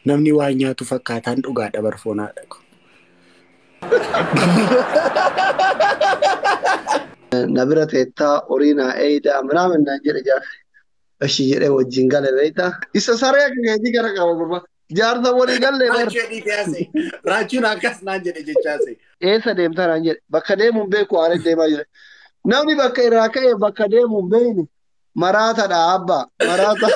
namni waa nyaatu fakkaataan dhugaadha barfoonaadha. Nabira teettaa oriinaa eeydaa minaamin naan jedhe jaarsi. Ashi jedhee wajjin gale beektaa. Isa saree akka keetii gara qaba gurba. Jaarsa walii gallee bar. Raachuun akkas naan jedhe jechaase. Eessa deemtaa naan jedhe. Bakka deemuun beeku haala deemaa jira. Namni bakka irraa ka'e bakka deemuun beeyni. Maraatadha abbaa. Maraata.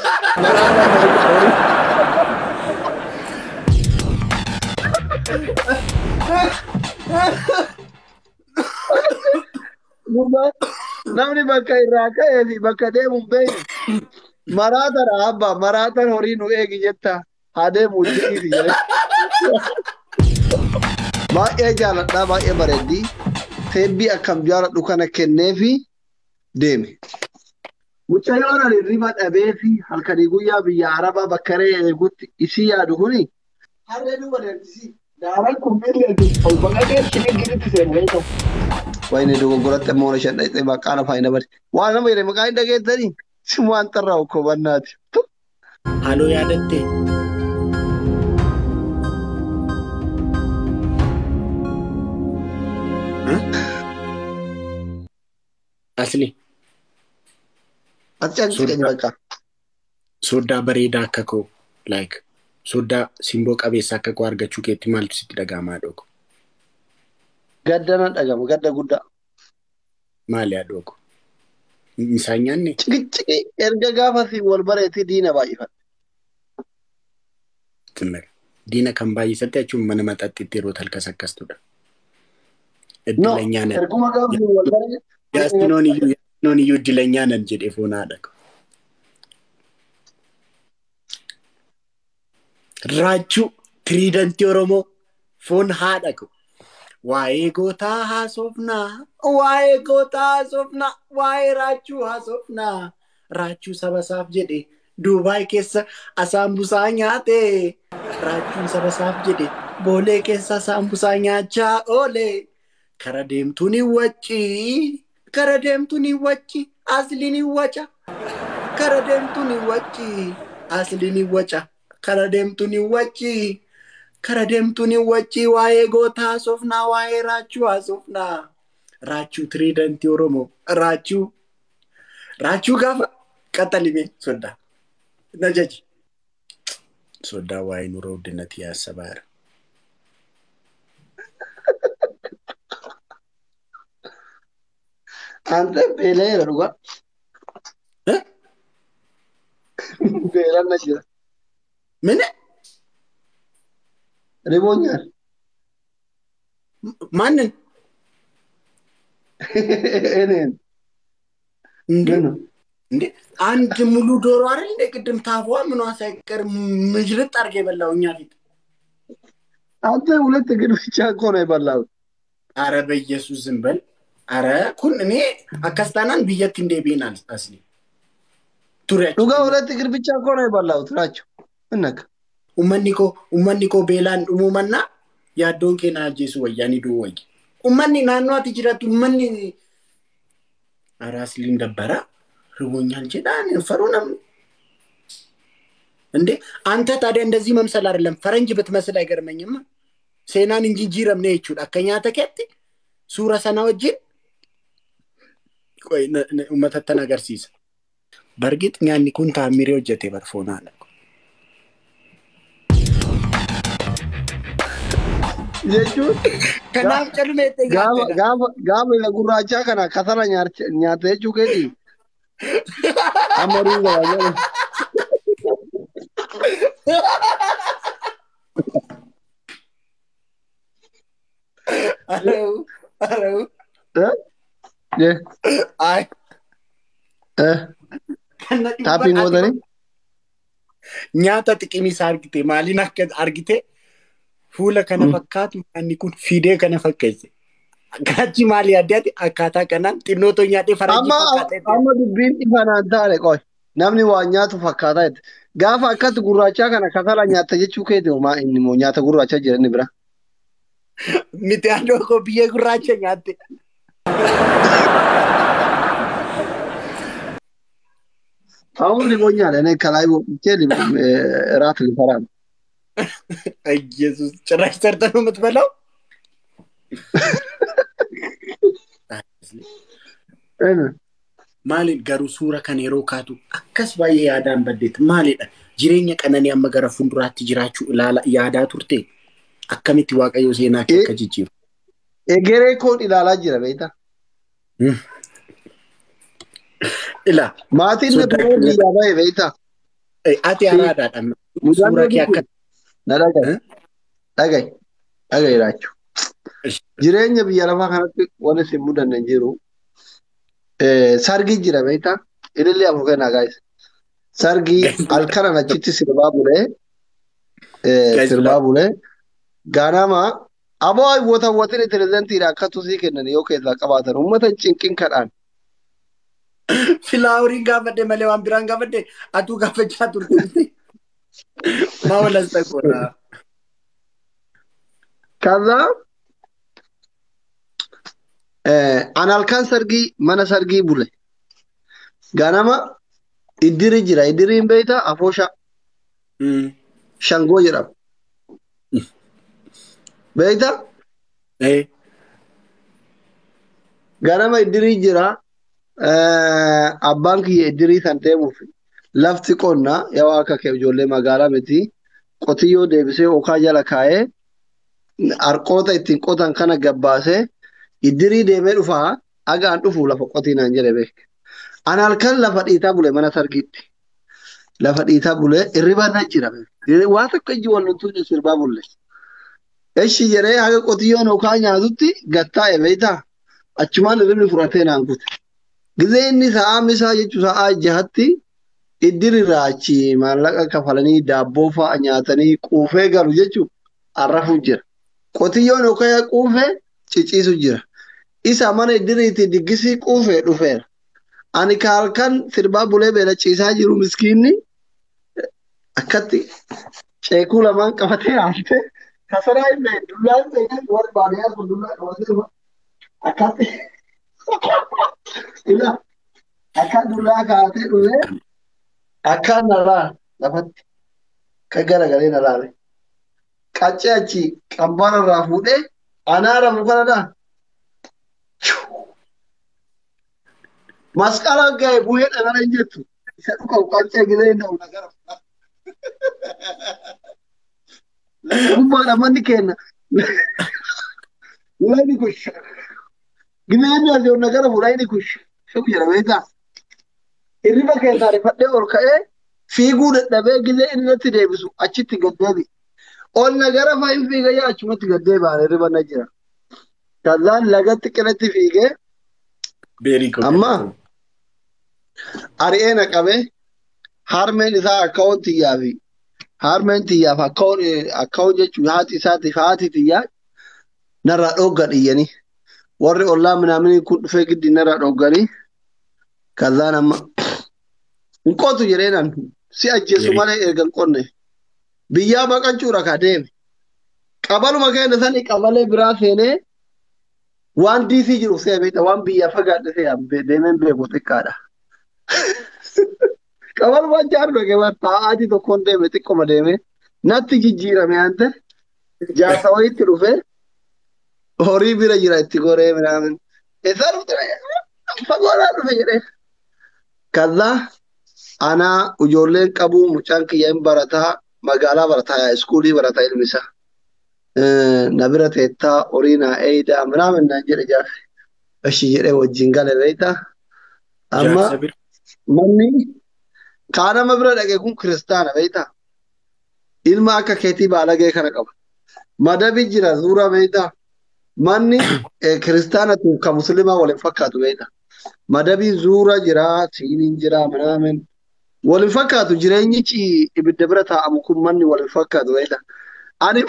Namni bakka irraa ka'ee fi bakka deemuun beeyni. Maraatadha abbaa. Maraataan horii nu eegi jetta. Haa deemuu ji'iiti jedhe. Baay'ee jaaladhaa baay'ee bareeddii. Teebbii akkam jaaladhu kana kenneefi deeme. Mucayyoon ani riba dhabee fi halkanii guyyaa biyya Arabaa bakka eegutti isii yaadu kuni. Harree duuba deemtisi. Daaraan kun beelleetu ol baqaqee shiniggiritti seenee ta'u. Wayne dogoggoratti amma ona shan dhaqxee baqqaana faayina bari. Waan nama jedhee maqaa hin dhageessanii si waan xarraa okkoo bannaati. Haaloo yaadattee? Asli. Sooddaa bareedaa akka koo like sooddaa simboo qabeessa akka koo argachuu keetti maaltu sitti dhaga'amaa dhoogu? Gadda nan dhagama gadda guddaa. Maali haa dhoogu? Isaan nyaanne? Ciqici erga gaafasii wal bareetii diina baay'ifadhe. Diina kan baay'isatte jechuun mana maxaxxiitti yeroo talkas akkastudha. No erguma gaafasii wal bareetii. Yaasinoon iyyuu dilanyaanan jedhee foonaadha. Raachuu tiriidantii Oromoo foon haadha ko. Waa'ee gootaa haasofnaa, waa'ee gootaa haasofnaa, waa'ee raachuu haasofnaa. Raachuu sabasaaf jedhe Duubaay keessa asaambusaa nyaate. Raachuun sabasaaf jedhe boolee keessa asaambusaa nyaachaa oole. Kara deemtuun hin waccii. Kara deemtuun hin wacci, asliin hin waca. Kara deemtuun hin wacci, asliin hin waca. Kara deemtuun hin wacci. Kara deemtuun hin wacci waa'ee gootaa haasofnaa, waa'ee raachuu haasofnaa. Raachuu tiriidantii Oromoo. Raachuu gaafa qaxalimee soddaa. Na jaji. Soddaa waa'ee nuroo guddinatti yaasabaa jira. Ante beelera dhugaa. Beelan na jira. Mene? Riboonyaan. Maanin? Eneen. እንዴ አንድ ሙሉ ዶሮ አይደል እንደ ቅድም ታፏ ምኗ ሳይቀር ምጅርጥ አርገ የበላው እኛ ፊት አንተ ሁለት እግር ብቻ እኮ ነው የበላው። አረ በኢየሱስ ዝም በል። አረ ኩን እኔ አካስታናን ብየት እንደ ቢናል አስሊ ቱሪያች ዱጋ ሁለት እግር ብቻ እኮ ነው የበላው ትራቸው እነካ ኡመኒኮ ቤላን ኡሙመና ያዶን ኬና ጄሱ ወያኒ ዱ ወይ ኡመኒ ናኗት ይጅራቱ ኡመኒ አራስሊ እንደበራ ርቦኛል ጀዳን ፈሩንም እንዴ አንተ ታዲያ እንደዚህ መምሰል አይደለም ፈረንጅ ብትመስል አይገርመኝም ሴናን እንጂ ጂረም ነው ይቹ አከኛ ተከቲ ሱራ ሰናወጂ ቆይ ኡመተተ ነገር ሲስ በርግጥ ኛኒ ኩንታ ሚሪዮ ጀቴ በርፎና አለ የቹ ከናም ጨልሜት ጋም ለጉራቻ ከና ከተላ ኛተ የቹ ከዲ አመሩ ያለ Hello. Yeah. I. Tapi ngodani? Nyata tikimi sargite malina ke argite fuula kana fakkaatu manni kun fidee kana fakkeesse. Gachi mali addaati akkata kanan xinnoto nyaate faranji fakkaate. Amma dubbiin ifanaan taale qoy. Namni waa nyaatu fakkaata. Gaafa akkas gurraacha kana kasala nyaata jechuu keeti maa inni moo nyaata gurraacha jedhani bira. Miti adoo ko biyya gurraacha nyaatte. Awun ribonya ne kalai bo keli rat li faran. ኢየሱስ ጭራሽ ሰርተህ ነው የምትበላው? Maaliin garuu suura kan yeroo kaatu akkas baay'ee yaadaan baddeet maalidha? Jireenya qananii amma gara fuulduraatti jiraachuu ilaala yaadaa turte akkamitti waaqayyo seenaa kee akka jijjiiru? Egeree koon ilaalaa jira beektaa? Ilaa Maatiin na biroo biyyaa bahe beektaa? ati araadaadhaan suura kee akka Na dhagaye. Dhagaye. Dhagaye laachuu. Jireenya biyya lafaa kanatti waan isin mudanne hin jiru. Sargi jira beektaa? Ilillee afur kennaa gaayisa. Sargi halkanan achitti sirbaa bulee. Sirbaa bulee. Ganama aboo hawwatawwatiin pireezidentiidha akka tusii kennan yoo keessaa qabaatan uummata cinqin kadhaan. Filaawuriin gaafadhe malee waan biraan gaafadhe atuu gaafachaa turte. Maa walas ta'uudha. Kaza an halkan sargii mana sargii bule. Ganama iddiri jira. Iddiriin beektaa afoosha. Shangoo jedhama. Beektaa? Ganama iddirii jira. Abbaan kiyya iddirii san deemuuf lafti qonnaa yoo akka kee ijoollee magaalaa miti qotiyyoo deebisee okaa jala kaa'ee harqoota ittiin qotan kana gabbaasee iddirii deemee dhufaa agaan dhufu lafa qotiinaan jedhe beek. An halkan lafa dhiitaa bule mana sargiitti. Lafa dhiitaa bule irriba na jira. Waa tokko ijji walluntuu sirbaa bulle. Eshi jedhee haga qotiyyoon okaa nyaatutti gattaa'e beektaa? Achumaan irribni fudhatee naan kute. Gizee inni sa'aa misaa jechuun sa'aa jahatti iddirirraa achi maallaqa kafalanii daabboo fa'a nyaatanii quufee galu jechuun arrafuu jira. Qotiyyoon okaa quufee ciciisu jira. Isa mana iddiriitti diggisii quufee dhufeera. Ani ka halkan sirbaa bulee beelachiisaa jiru miskiinni akkatti ceekuu lamaan qabatee haamtee kasaraa hin beeku dullaan seenaa warri baadiyyaa kun dullaa qabatee akkatti ila akka dullaa kaatee dhufee akka narraa lafatti kan garagalee naraare. Qaccee achi qabbaan irraa fuudhee anaara mukanadhaa. Masqala ga'e bu'ee dhagala hin jettu. Isa dhuka qaccee gizee hin ta'u nagara. Gubbaadha manni kenna. Lani kush. Gizee inni asii ol nagara fuudhaa inni kush. Shuk jedha beektaa. Hirriba keessaa rifadhee ol ka'ee fiiguu dadhabee gizee inni natti deebisu achitti gad deebi. Ol nagara fa'iin fiigee achumatti gad deebi'an hirriba na jira. Kazaan lagatti qinatti fiigee. Amma ari'ee na qabee harmeen isaa akkaawwan tiyyaa fi harmeen tiyyaaf akkaawwan jechuun haati isaatiif haati tiyyaa narraa dhooggan iyyanii warri ollaa minaaminii kun dhufee giddi narraa dhoogganii kazaan amma hin qotu jedhee nan si ajjeesu malee ergan qonne biyyaa baqachuudha ka deeme qabaluma keenya sani qabalee biraa seenee waan diisii jiru see beekta waan biyyaa fagaadhe see deemeen beeku xiqqaadha. Qabalumaan jaaru dhagee taa'aatii tokkoon deeme xiqqoma deeme natti jijjiirame ante jaarsa wayiitti dhufe horii bira jira itti goree minaamin isaa dhufte fagoodhaa dhufe jedhee. Kazaa anaa ijoolleen qabu mucaan kiyya hin barataa magaalaa barataa iskuulii barataa ilmi isaa. Na bira teettaa horii naa eeydaa minaamin naan jedhe jaarsi. Ashi jedhee wajjin gale beektaa. Amma manni kaanama bira dhaqee kun kiristaana beektaa. Ilma akka keetii baalagee kana qaba. Madabi jira zuura beektaa. Manni kiristaana ka musliimaa waliin fakkaatu beektaa. Madabi zuura jira siiniin jira minaamin waliin fakkaatu jireenyichi ibidda bira taa'amu kun manni waliin fakkaatu beektaa. Ani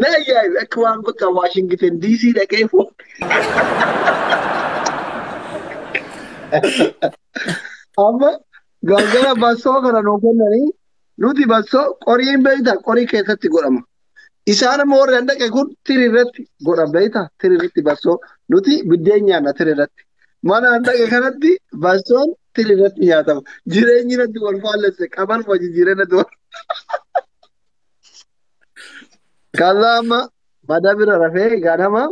na ajaa'iba akka waan bakka Waashingiten DC dhaqee foo. Amma galgala bassoo kana nuu kennanii nuti bassoo qoriin beektaa qorii keessatti godhama. Isaan immoo warri handaqe kun tiri irratti godhan beektaa tiri irratti bassoo nuti biddeen nyaanna tiri irratti. Mana handaqe kanatti bassoon tiri irratti nyaatama. Jireenyi irratti wal faallesse qaban wajji jireenya wal. Kallama madabira rafee ganama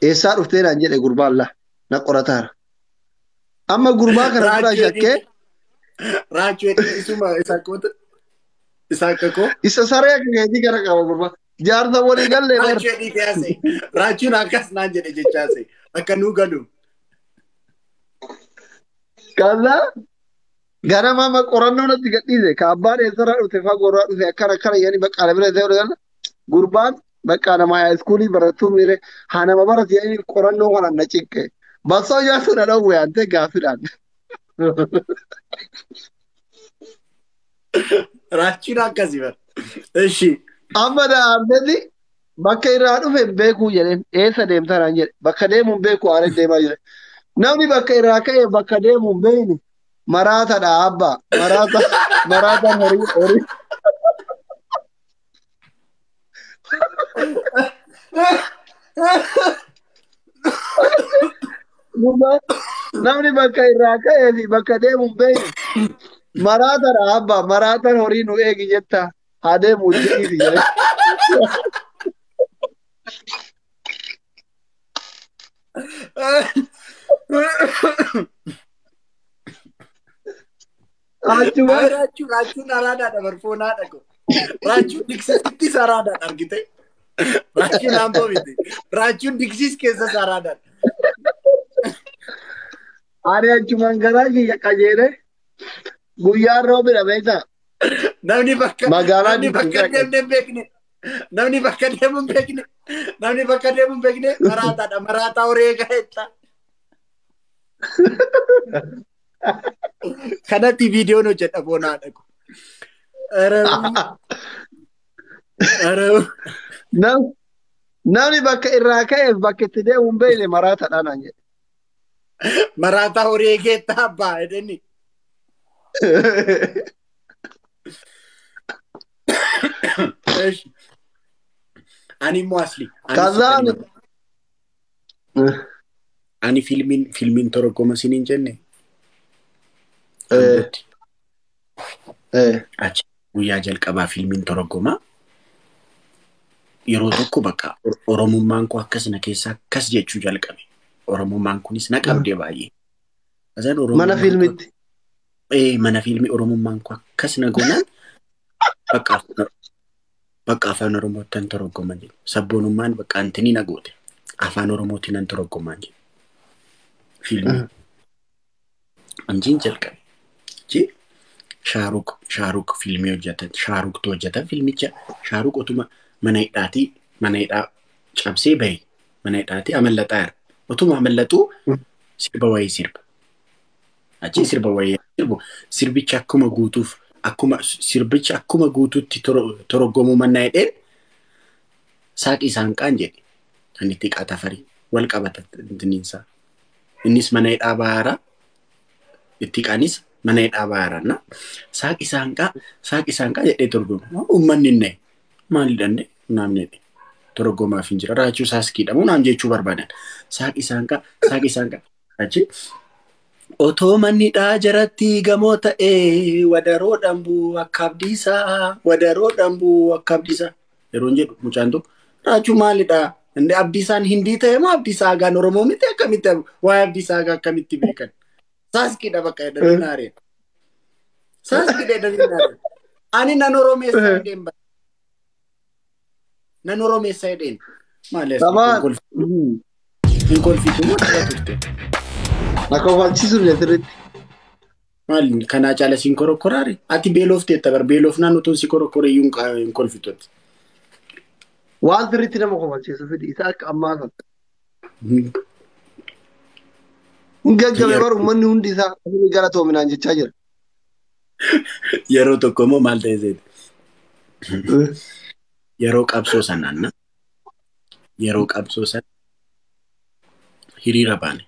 eessaa dhuftee naan jedhe gurbaan la na qorataara. Amma gurbaa kana dura shakkee Raachuu isuma isa akka koo. isa saree akka keetii gara qaba gurbaa. Jaarsa walii gallee bar. Raachuu edii kaase. Raachuun akkas naan jedhe jechaase. Akka nuu galu. Kallaa ganama amma qorannoo natti gadhiise ka abbaan eessarraa dhufte fagoorraa dhufe akkana yaani bakka ala bira ta'uu dhala. Gurbaan bakka nama haayiskuulii barattuu miire haa nama barate yaani qorannoo kana na ciqqe. Baksoo jaarsu na dhowwe ante gaaffiidhaan. Raachuun akkasii bara. Ishi. Amma daa'amnetti bakka irraa dhufe hin beekuu jedheen eessa deemtaa naan jedhe bakka deemu hin beeku aanee deemaa jire. Namni bakka irraa ka'e bakka deemu hin beekne maraatadha abbaa maraataan horii. Namni bakka irraa ka'ee fi bakka deemu hin beekne maraatadha abbaa maraataan horii nu eegi jetta haa deemu jedhiifi jedhe. Raachuun araadaadha barfoonaa dhaqu. Raachuun diksisitti araadaadha argite. Raachuun aamboo miti. Raachuun diksis keessas araadaadha. Ani achumaan garaa kiyya qajeele guyyaan roobidha beektaa. Namni bakka Magaalaa namni bakka deemnee hin beekne. Namni bakka deemu hin beekne. Namni bakka deemu hin beekne maraataadha. Maraataa horee gaheetta. Kanatti viidiyoon hojjedha boonaa dhaqu. Namni bakka irraa ka'eef bakka itti deemu hin beekne maraataadha naan jedhe. Maraataa horee geetta abbaa jedhani. Ani immoo asli. Kazaan Ani filmiin torgoma siniin jenne. Achi guyyaa jalqabaa filmiin torgoma. Yeroo tokko bakka Oromummaan koo akkasina keessaa akkas jechuu jalqabe. Oromummaan kunis na qabdee baay'ee. mana filmitti. Mana filmii Oromummaan koo akkas na goonaan bakka afaan Oromootti nan torgoman jedhu. Sabboonummaan bakka antini na goote. Afaan Oromootti nan torgoman jedhu. Filmii. Anjiin jalqabe. Shaaruk filmii hojjetan. Shaaruktu hojjetan filmicha. Shaaruk otuma mana hidhaa cabsee bahe. Mana hidhaatii amallaxaa jira. Otuma amallaxuu sirba wayii sirba. Achi sirba wayii sirbu. Sirbicha akkuma guutuutti torgomuu mannaa jedheen saaqi isaan qaan jedhe. Kan itti qaatafarii wal qabata intiniinsaa. Innis mana hidhaa bahaara. Itti qaanis mana hidhaa bahaara. Saaqi isaan qaa jedhee torgomu. Uummanni inni maali dhandhe naamni jedhe. Torgomaaf hin jira. Raachuu saaskiidhamu naam jechuu barbaadan. Saaqi isaan qaa. Achi otoo manni hidhaa jaratti gamoo ta'ee wadaroo dhambuu akka abdiisaa. Yeroo jedhu mucaan tokko raachuu maalidhaa? Inni abdiisaan hindii ta'e moo abdiisaa agaan Oromoo miti akkamitti waa'ee abdiisaa agaa akkamitti beekan? Saaskiidha bakka jedhanii naareen. Ani nan Oromeessaa jedheen bara. Nan Oromeessaa jedheen. Maali hin kolfitu moo dhala turte? Akka uffachiisuuf sirriitti. Maali kanaa caala siin korokkoraare? Ati beelofteetta bar beelofnaan utuun si korokkore iyyuu hin kolfitutti. Waan sirriitti nama kofalchiisu fidi isa akka ammaa kan. Hin gaggabe bar uummanni hundi isaa gara toominaan jechaa jira. Yeroo tokko immoo maal ta'e seeti? Yeroo qabsoo sanaan hiriira baane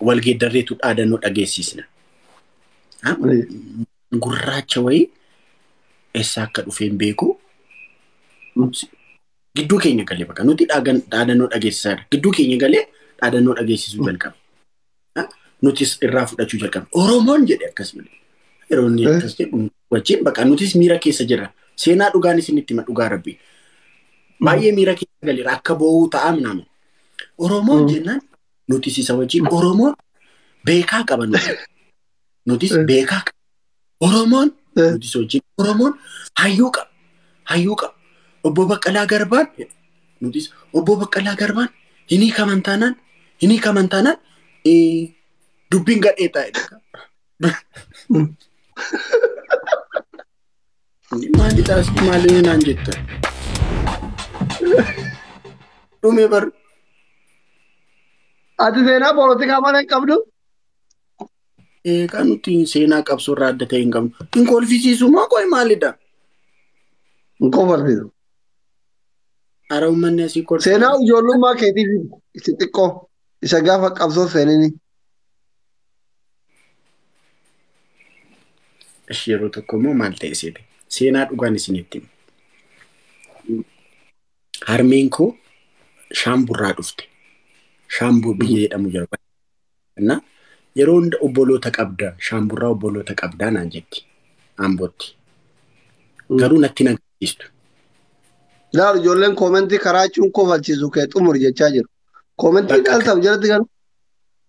wal geeddarreetu dhaadannoo dhageessisna. Gurraacha wayii eessaa akka dhufe hin beeku. Gidduu keenya galee bakka nuti dhaadannoo dhageessisaa jirra. Gidduu keenya galee dhaadannoo dhageessisuu jalqabe. Nutis irraa fudhachuu jalqabe. Oromoon jedhe akkas malee. Yeroo inni akkas jedhu wajjin bakka nutis miira keessa jirra. Seenaa dhugaan isinitti hima dhugaa rabbi. Baay'ee miira keessa galeera akka bo'uu ta'a minama. Oromoon jennaan nutis isa wajjin Oromoon beekaa qaba nuti. Nutis beekaa qaba. Oromoon nutis wajjin Oromoon hayyuu qaba. Hayyuu qaba. Obbo Baqqalaa Garbaan nutis obbo Baqqalaa Garbaan hinii kamantaanaan dubbiin gadhee taa'edha. Maali taas maali naan jetta? Dhume bar. Ati seenaa poolitikaa mana hin qabdu? Kan nuti seenaa qabsoo irraa adda ta'e hin qabnu. Hin kolfisiisu moo qoy maalidha? Hin kolfisiisu. Ara uummanni asii kolfisiisu. Seenaa ijoollummaa keetiif isi xiqqoo isa gaafa qabsoo seenini. Yeroo tokko immoo maal ta'e seete? Seenaa dhugaan isinitti himu. Harmeen koo Shaamburraa dhufte. Shaambuu biyya jedhamu jira. Yeroo hunda obboloota qabda. Shaamburraa obboloota qabdaa naan jetti. Ambootti. Garuu natti nagarsiistu. Laal ijoolleen koomentii karaachuun kofalchiisu kee xumuri jechaa jiru. Koomentii dhaaltaaf jalatti galu.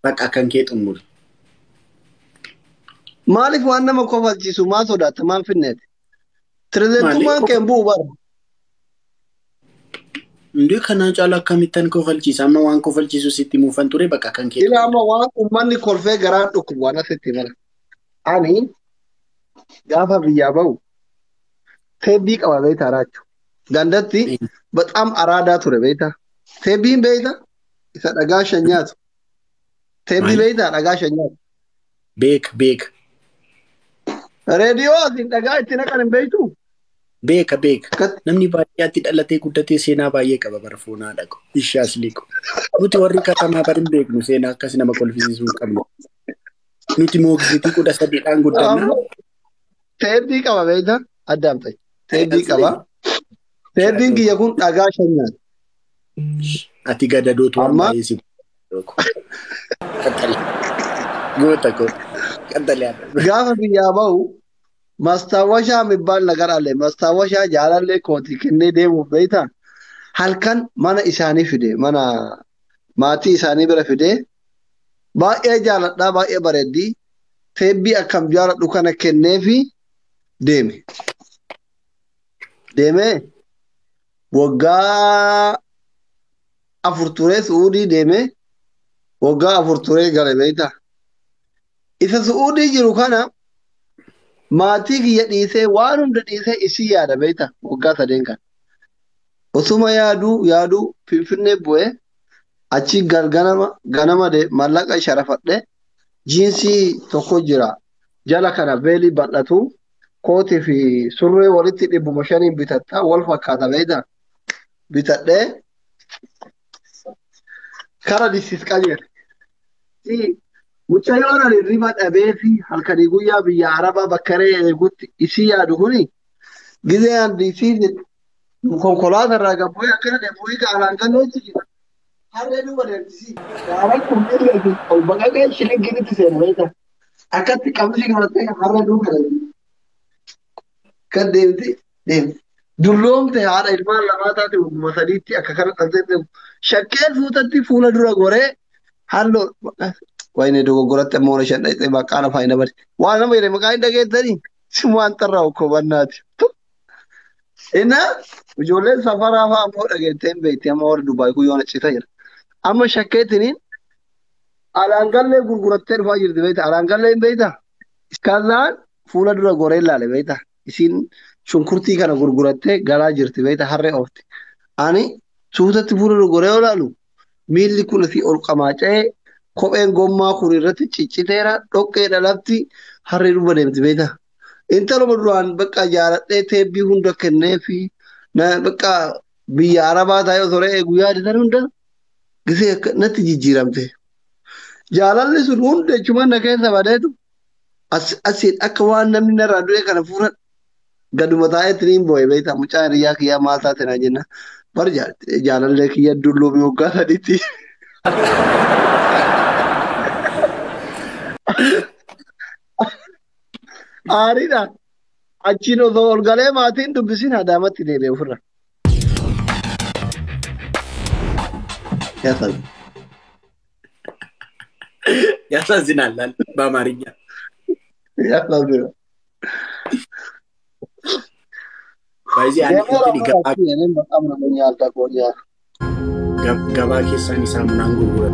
Bakka kan kee xumuri. Maaliif waan nama kofalchiisu maa sodaatta maan finneeti? Pirezidentummaan kee bu'u bara. Ndee kanaa caalaa akkamittan kofalchiisa amma waan kofalchiisu sitti muufan ture bakka kan kee. Ila amma waan uummanni kolfee garaan dhukkubu waan asitti mala. Ani gaafa biyyaa bahu teebbii qaba beektaa raachuu. Gandatti baxaam araadaa ture beektaa. Teebbiin beektaa isa dhagaa shan nyaatu. Teebbii beektaa dhagaa shan nyaatu. Beek. Reediyoo asiin dhagaa itti naqan hin beektuu? Beeka. Namni baay'eetti dhalatee guddatee seenaa baay'ee qaba bara foonaa dhaqu. Ishaas liqu. Nuti warri katamaa bar hin beeknu seenaa akkas nama kolfisiisuu hin qabnu. Nuti moogiziitii 13dhaan guddanna. Teebbii qaba beektaa? Addaan ta'e. Teebbii qaba. Teebbiin kiyya kun dhagaa shan nyaata. Ati gadadootu waan baay'ee si goota koo. Gaafa biyyaa bahu mastaawashaa mibbaan nagar alee mastaawashaa jaalallee kooti kennee deemuuf beektaa halkan mana isaanii fide mana maatii isaanii bira fide baay'ee jaaladhaa baay'ee bareeddii teebbii akkam jaaladhu kana kenneefi deemee waggaa 4 turee Suudii deemee waggaa 4 turee gale beektaa. Isa Suudii jiru kana maatii kiyya dhiisee waan hunda dhiisee isii yaada beektaa waggaa 3 kan. Osuma yaaduu Finfinnee bu'ee achi ganama mallaqa sharafadhe jiinsii tokko jira jala kana beelii bal'atu kootii fi surree walitti 500 bitatta wal fakkaata beektaa bitadhee kara disis qajeele. Mucayyoon ani riba dhabee fi halkanii guyyaa biyya Arabaa bakkaree eegutti isii yaadu kuni gizee handisiisi konkolaataa irraa gabbooyi akkana deemuuyi kaalaan kan hojii jira. Harree duuba deemsisii. Gaaraan kun illee ol baqaqee shilinginitti seena beektaa. Akkatti qabsi qabattee harree duuba deemti. Kan deemti. Dulloomte haadha ilmaan lamaa taate uumama sadiitti akka kana dhaltee shakkee suutatti fuula dura goree halloo wayne dogoggoratti ammoo na shandhaite maqaan afaan hin barre waan nama jedhe maqaa hin dhageettanii si waan xarraa okkoo bannaati. Inna ijoolleen safaraa fa'aa ammoo dhageettee hin beekti amma warri Dubaay kun yoo naccitaa jira. Amma shakkeetiniin alaangallee gurgurattee dhufaa jirti beektaa alaangallee hin beektaa. Iskaanaan fuula dura goree ilaale beektaa isiin shunkurtii kana gurgurattee galaa jirti beektaa harree oofti. Ani suutatti fuula dura goree olaalu miilli kun asii ol qamaaca'ee kopheen gommaa kun irratti cicciteera dhoqqee dhalatti harree duuba deemti beektaa. Intaluma duraan bakka jaaladhee teebbii hunda kennee fi bakka biyya Arabaa taa'ee osoo re'ee guyyaa adisan hunda gisee natti jijjiiramte. Jaalalli sun hunda jechuma na keessa badeetu asiin akka waan namni narraa du'e kana fuudha gaduma taa'eetti niin boo'e beektaa mucaan hiriyaa kiyyaa maal taate naa jenna bar jaalallee kiyya dulloomii waggaa 3tti. Aariidha. achiin osoo ol galee maatiin dubbisin Adaamatti deebi'e ofirra. ያሳዝናል በአማርኛ ያሳዝናል። በዚህ አንድ በጣም ነው ያልተቆየ ገባ ኬሳን ይሳሙናን ጉጉረ